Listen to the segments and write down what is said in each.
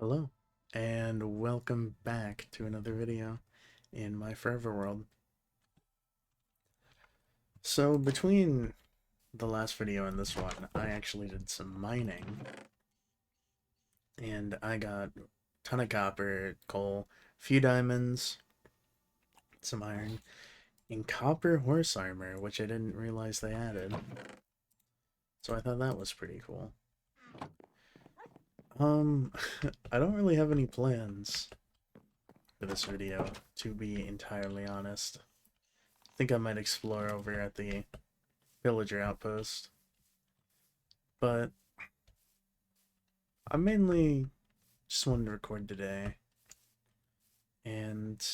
Hello, and welcome back to another video in my forever world. So between the last video and this one, I actually did some mining, and I got a ton of copper, coal, a few diamonds, some iron, and copper horse armor, which I didn't realize they added. So I thought that was pretty cool. Um, I don't really have any plans for this video, to be entirely honest. I think I might explore over at the villager outpost, but I mainly just wanted to record today and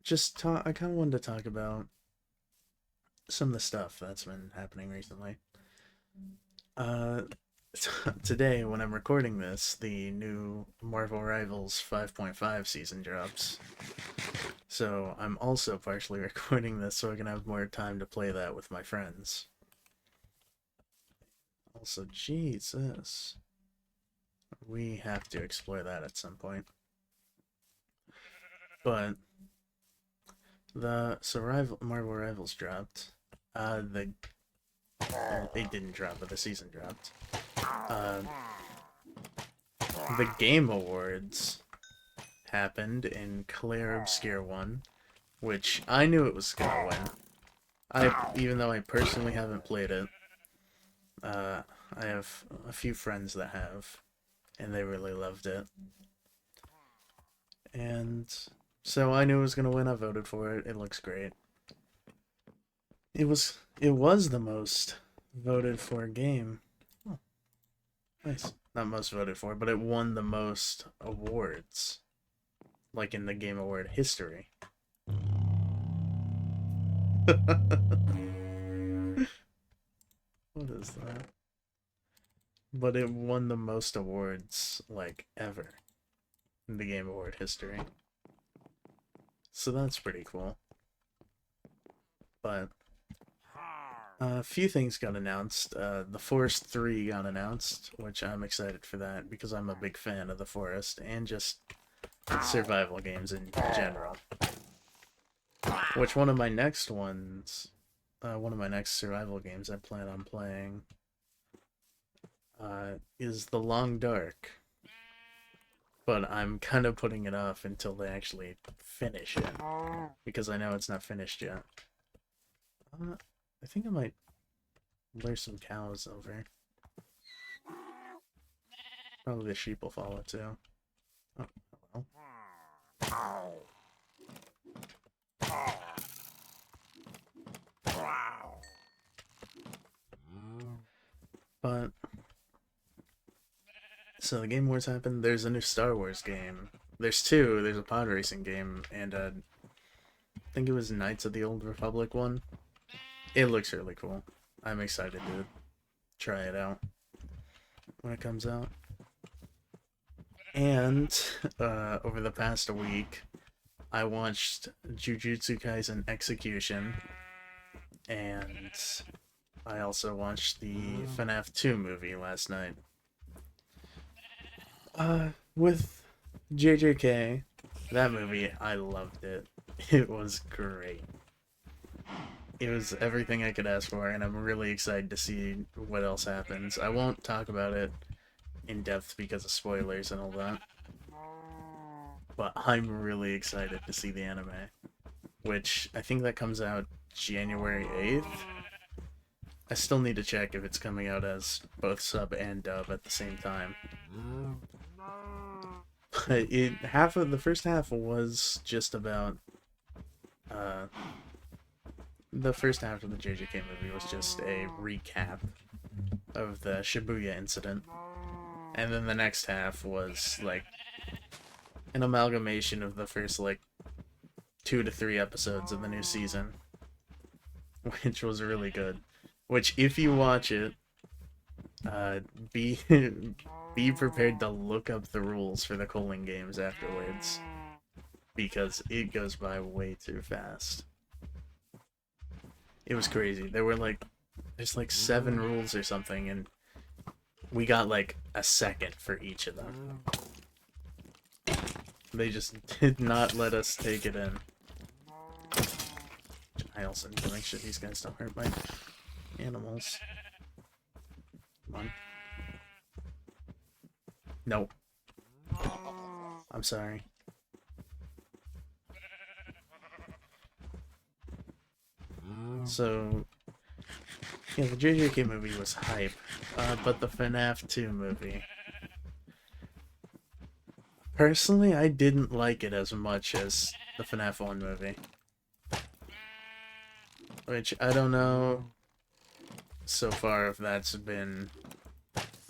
just talk. I kind of wanted to talk about some of the stuff that's been happening recently. Uh, Today, when I'm recording this, the new Marvel Rivals 5.5 season drops. So I'm also partially recording this so I can have more time to play that with my friends. Also, Jesus. We have to explore that at some point. But Marvel Rivals dropped. They didn't drop, but the season dropped. Uh, the Game Awards happened, and Claire Obscure won, which I knew it was gonna win. Even though I personally haven't played it, I have a few friends that have, and they really loved it. And so I knew it was gonna win. I voted for it. It looks great. It was the most voted for game. Oh, nice. Not most voted for, but it won the most awards, like in the Game Award history. What is that? But it won the most awards, like, ever in the Game Award history. So that's pretty cool. But a few things got announced. The Forest 3 got announced, which I'm excited for that because I'm a big fan of the Forest and just survival games in general. Which one of my next survival games I plan on playing is The Long Dark. But I'm kind of putting it off until they actually finish it because I know it's not finished yet. I think I might lure some cows over. Probably the sheep will follow too. Oh, well. But so the Game Awards happened. There's a new Star Wars game. There's two. There's a pod racing game and I think it was Knights of the Old Republic one. It looks really cool. I'm excited to try it out when it comes out. And over the past week, I watched Jujutsu Kaisen Execution, and I also watched the FNAF 2 movie last night. With JJK, that movie, I loved it. It was great. It was everything I could ask for, and I'm really excited to see what else happens. I won't talk about it in depth because of spoilers and all that, but I'm really excited to see the anime, which I think that comes out January 8th. I still need to check if it's coming out as both sub and dub at the same time. But the first half was just about the first half of the JJK movie was just a recap of the Shibuya incident. And then the next half was like an amalgamation of the first like 2 to 3 episodes of the new season, which was really good. Which, if you watch it, be be prepared to look up the rules for the Colon games afterwards, because it goes by way too fast. It was crazy. There's like 7 rules or something, and We got like a second for each of them. They just did not let us take it in. I also need to make sure these guys don't hurt my animals. Come on. Nope. I'm sorry. So, yeah, the JJK movie was hype, but the FNAF 2 movie... Personally, I didn't like it as much as the FNAF 1 movie. Which, I don't know so far if that's been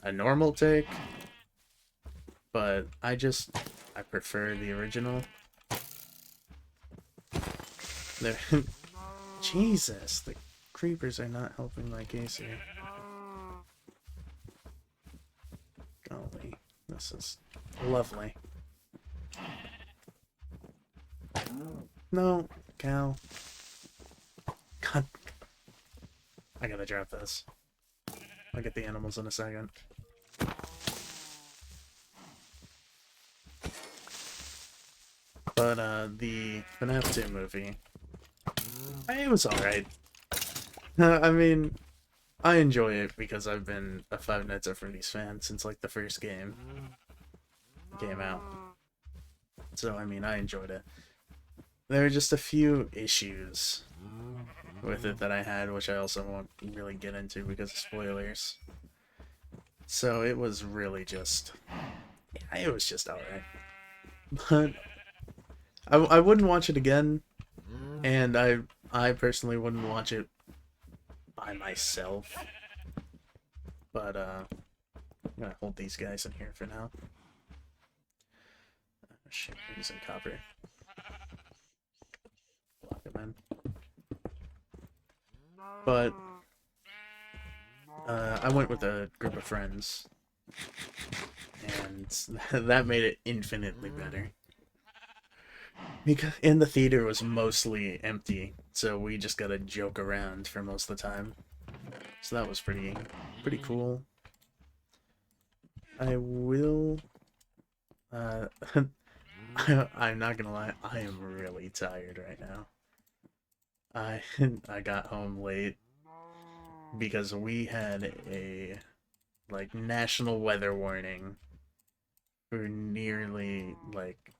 a normal take, but I prefer the original. They're Jesus, the creepers are not helping my case here. Golly, this is lovely. No, Cal. God. I gotta drop this. I'll get the animals in a second. But, the FNAF 2 movie, it was alright. I mean, I enjoy it because I've been a Five Nights at Freddy's fan since, like, the first game came out. So, I mean, I enjoyed it. There were just a few issues with it that I had, which I also won't really get into because of spoilers. So, it was really just... Yeah, it was just alright. But... I wouldn't watch it again, and I personally wouldn't watch it by myself. But I'm gonna hold these guys in here for now. Oh, shit, we're using copper. Lock them in. But I went with a group of friends, and that made it infinitely better. Because in the theater was mostly empty, so we just got to joke around for most of the time. So that was pretty cool. I will... I'm not gonna lie, I am really tired right now. I got home late because we had a like national weather warning for nearly like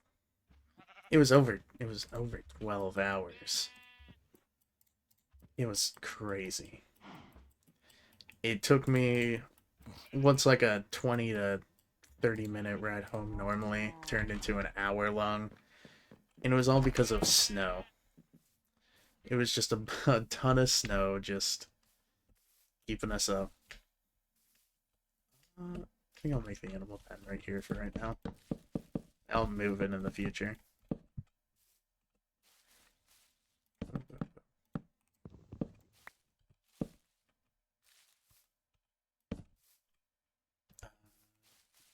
it was over 12 hours. It was crazy. It took me what's like a 20 to 30-minute ride home normally turned into an hour long, and it was all because of snow. It was just a ton of snow just keeping us up. I think I'll make the animal pen right here for right now. I'll move it in the future.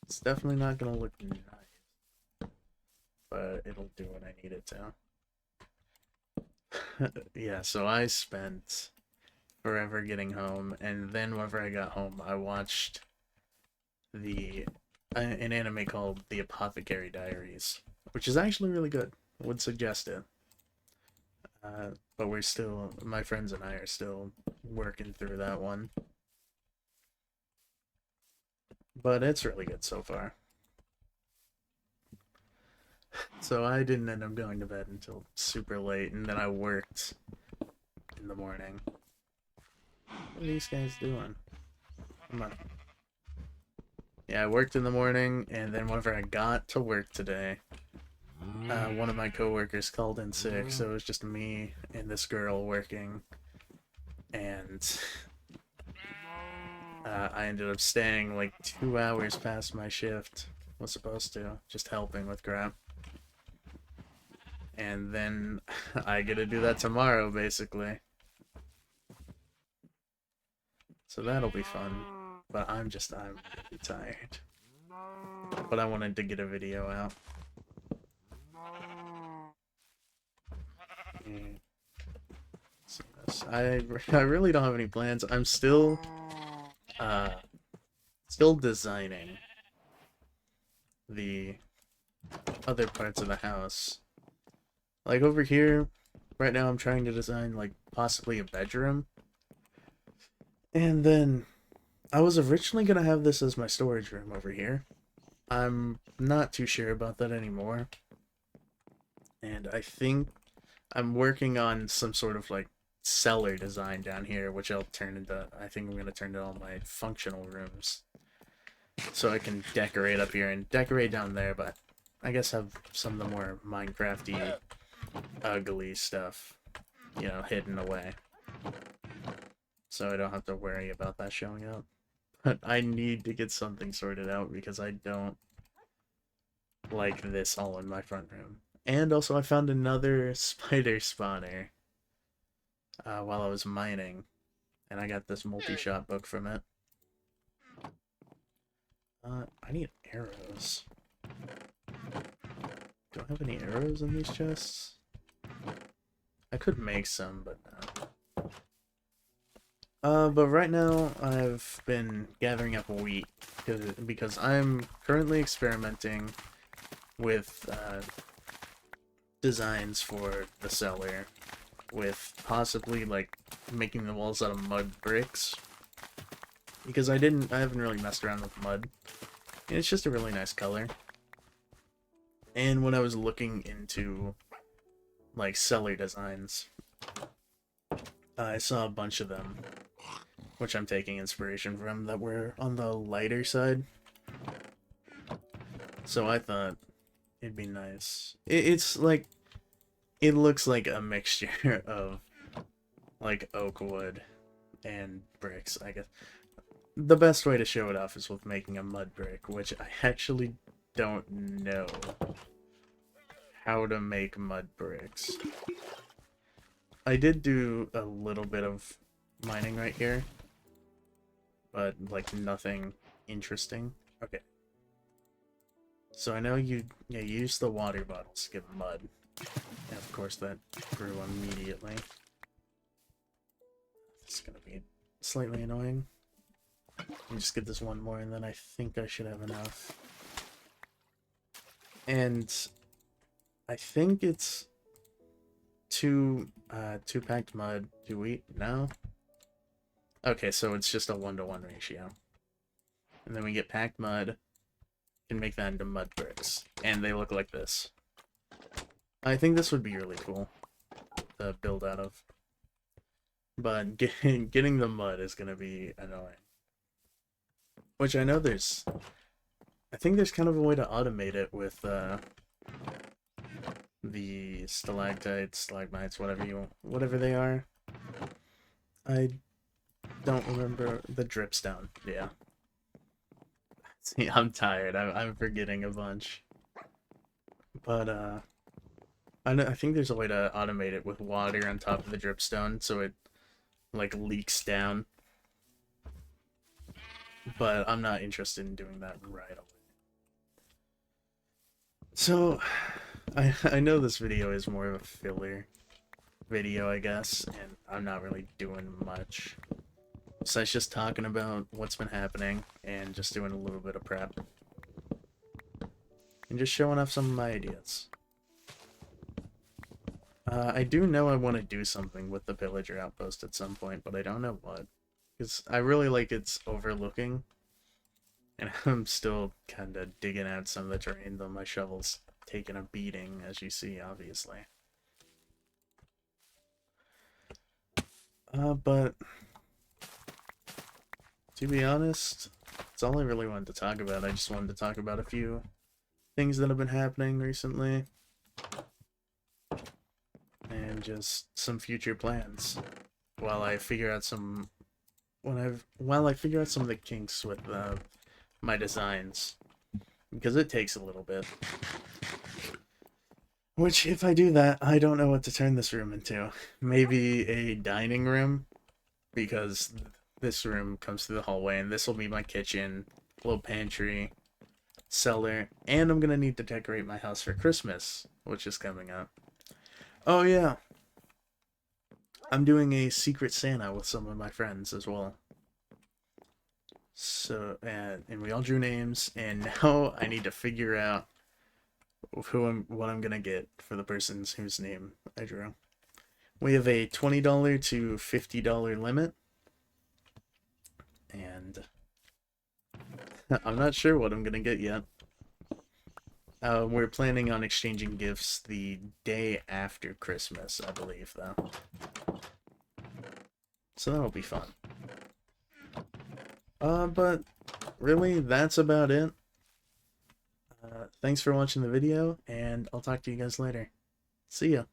It's definitely not gonna look nice, but it'll do what I need it to. Yeah, so I spent forever getting home, and then whenever I got home, I watched an anime called The Apothecary Diaries, which is actually really good. I would suggest it. But my friends and I are still working through that one. But it's really good so far. So I didn't end up going to bed until super late, and then I worked in the morning. What are these guys doing? Come on. Yeah, I worked in the morning, and then whenever I got to work today, one of my coworkers called in sick, so it was just me and this girl working, and I ended up staying like 2 hours past my shift was supposed to, just helping with crap. And then I get to do that tomorrow, basically. So that'll be fun. But I'm really tired. But I wanted to get a video out. I really don't have any plans. I'm still still designing the other parts of the house. Like over here, right now I'm trying to design like possibly a bedroom. And then I was originally gonna have this as my storage room over here. I'm not too sure about that anymore. And I think I'm working on some sort of like cellar design down here, which I'll turn into, I think I'm gonna turn into all my functional rooms. So I can decorate up here and decorate down there, but I guess have some of the more Minecrafty, ugly stuff, you know, hidden away. So I don't have to worry about that showing up. But I need to get something sorted out because I don't like this all in my front room. And also I found another spider spawner while I was mining. And I got this multi-shot book from it. I need arrows. Do I have any arrows in these chests? I could make some, but no. But right now I've been gathering up wheat because I'm currently experimenting with designs for the cellar, with possibly like making the walls out of mud bricks, because I haven't really messed around with mud, and it's just a really nice color. And when I was looking into like cellar designs, I saw a bunch of them, which I'm taking inspiration from, that were on the lighter side. So I thought it'd be nice. It's like, it looks like a mixture of like oak wood and bricks, I guess. The best way to show it off is with making a mud brick, which I actually don't know how to make mud bricks. I did do a little bit of mining right here, but like nothing interesting. Okay. So I know you use the water bottles to get mud. And of course that grew immediately. It's gonna be slightly annoying. Let me just get this one more and then I think I should have enough. And I think it's two packed mud. Do we? No? Okay, so it's just a 1-to-1 ratio. And then we get packed mud. Can make that into mud bricks. And they look like this. I think this would be really cool to build out of. But getting the mud is going to be annoying. Which I know there's... I think there's kind of a way to automate it with the stalactites, stalagmites, whatever they are. I don't remember the dripstone. Yeah. See, I'm tired. I'm forgetting a bunch. But I think there's a way to automate it with water on top of the dripstone, so it like leaks down. But I'm not interested in doing that right away. So, I know this video is more of a filler video, I guess, and I'm not really doing much. So it's just talking about what's been happening and just doing a little bit of prep. And just showing off some of my ideas. I do know I want to do something with the pillager outpost at some point, but I don't know what. Because I really like its overlooking. And I'm still kind of digging out some of the terrain, though my shovel's taking a beating, as you see, obviously. But to be honest, that's all I really wanted to talk about. I just wanted to talk about a few things that have been happening recently. And just some future plans. While I figure out some... While I figure out some of the kinks with my designs. Because it takes a little bit. Which, if I do that, I don't know what to turn this room into. Maybe a dining room, because this room comes through the hallway, and this will be my kitchen, little pantry, cellar, and I'm gonna need to decorate my house for Christmas, which is coming up. Oh yeah, I'm doing a Secret Santa with some of my friends as well. So, and we all drew names, and now I need to figure out what I'm gonna get for the person's whose name I drew. We have a $20 to $50 limit, and I'm not sure what I'm gonna get yet. We're planning on exchanging gifts the day after Christmas, I believe, though. So that'll be fun. But really, that's about it. Thanks for watching the video, and I'll talk to you guys later. See ya.